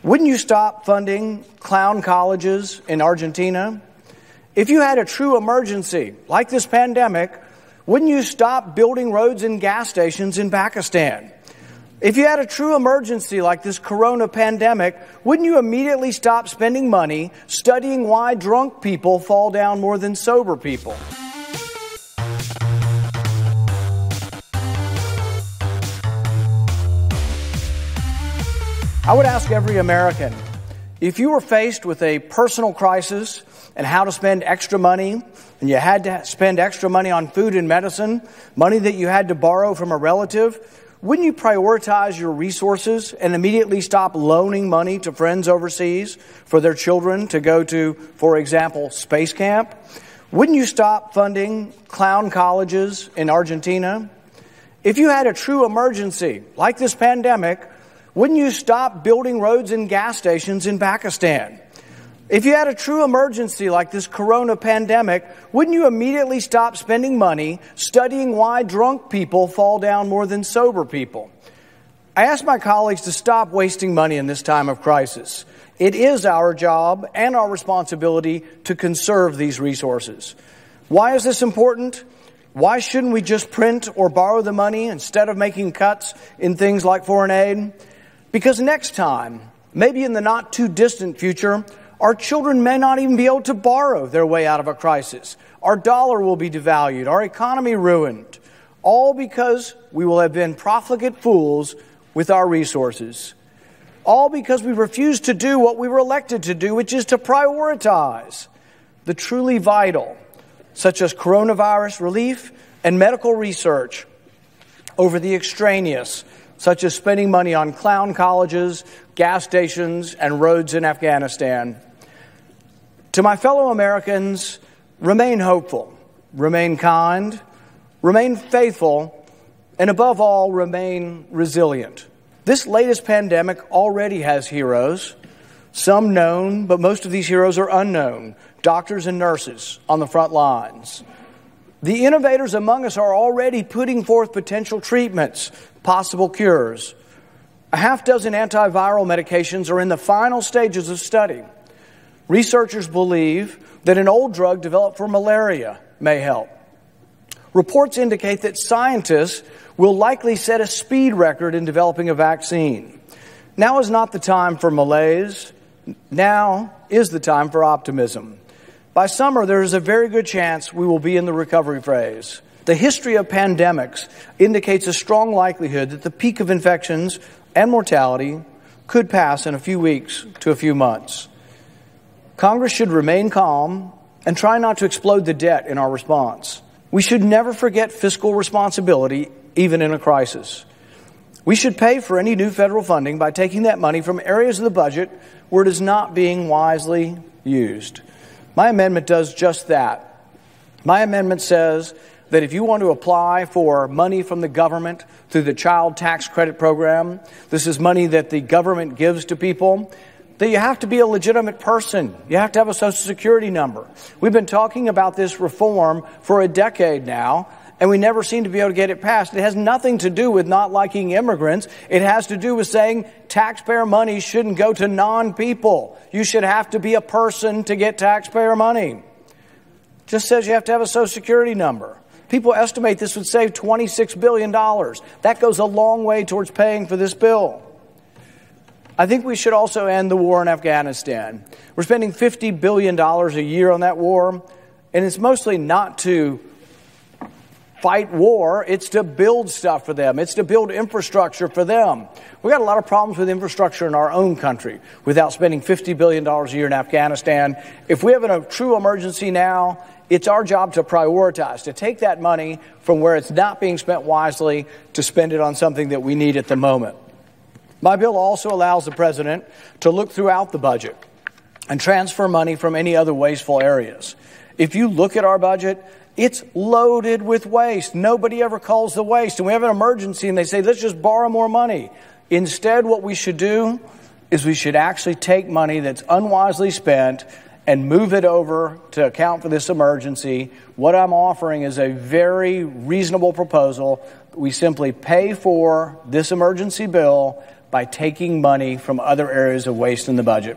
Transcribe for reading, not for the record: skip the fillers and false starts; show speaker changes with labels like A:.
A: Wouldn't you stop funding clown colleges in Argentina? If you had a true emergency, like this pandemic, wouldn't you stop building roads and gas stations in Pakistan? If you had a true emergency like this corona pandemic, wouldn't you immediately stop spending money studying why drunk people fall down more than sober people? I would ask every American, if you were faced with a personal crisis and how to spend extra money, and you had to spend extra money on food and medicine, money that you had to borrow from a relative, wouldn't you prioritize your resources and immediately stop loaning money to friends overseas for their children to go to, for example, space camp? Wouldn't you stop funding clown colleges in Argentina? If you had a true emergency, like this pandemic, wouldn't you stop building roads and gas stations in Pakistan? If you had a true emergency like this corona pandemic, wouldn't you immediately stop spending money studying why drunk people fall down more than sober people? I ask my colleagues to stop wasting money in this time of crisis. It is our job and our responsibility to conserve these resources. Why is this important? Why shouldn't we just print or borrow the money instead of making cuts in things like foreign aid? Because next time, maybe in the not too distant future, our children may not even be able to borrow their way out of a crisis. Our dollar will be devalued, our economy ruined, all because we will have been profligate fools with our resources. All because we refuse to do what we were elected to do, which is to prioritize the truly vital, such as coronavirus relief and medical research, over the extraneous, such as spending money on clown colleges, gas stations, and roads in Afghanistan. To my fellow Americans, remain hopeful, remain kind, remain faithful, and above all, remain resilient. This latest pandemic already has heroes, some known, but most of these heroes are unknown, doctors and nurses on the front lines. The innovators among us are already putting forth potential treatments, possible cures. A half dozen antiviral medications are in the final stages of study. Researchers believe that an old drug developed for malaria may help. Reports indicate that scientists will likely set a speed record in developing a vaccine. Now is not the time for malaise. Now is the time for optimism. By summer, there is a very good chance we will be in the recovery phase. The history of pandemics indicates a strong likelihood that the peak of infections and mortality could pass in a few weeks to a few months. Congress should remain calm and try not to explode the debt in our response. We should never forget fiscal responsibility, even in a crisis. We should pay for any new federal funding by taking that money from areas of the budget where it is not being wisely used. My amendment does just that. My amendment says that if you want to apply for money from the government through the Child Tax Credit Program, this is money that the government gives to people, that you have to be a legitimate person. You have to have a Social Security number. We've been talking about this reform for a decade now, and we never seem to be able to get it passed. It has nothing to do with not liking immigrants. It has to do with saying taxpayer money shouldn't go to non-people. You should have to be a person to get taxpayer money. It just says you have to have a Social Security number. People estimate this would save $26 billion. That goes a long way towards paying for this bill. I think we should also end the war in Afghanistan. We're spending $50 billion a year on that war, and it's mostly not to fight war, it's to build stuff for them. It's to build infrastructure for them. We've got a lot of problems with infrastructure in our own country without spending $50 billion a year in Afghanistan. If we have a true emergency now, it's our job to prioritize, to take that money from where it's not being spent wisely to spend it on something that we need at the moment. My bill also allows the president to look throughout the budget and transfer money from any other wasteful areas. If you look at our budget, it's loaded with waste. Nobody ever calls the waste. And we have an emergency and they say, let's just borrow more money. Instead, what we should do is we should actually take money that's unwisely spent and move it over to account for this emergency. What I'm offering is a very reasonable proposal. We simply pay for this emergency bill by taking money from other areas of waste in the budget.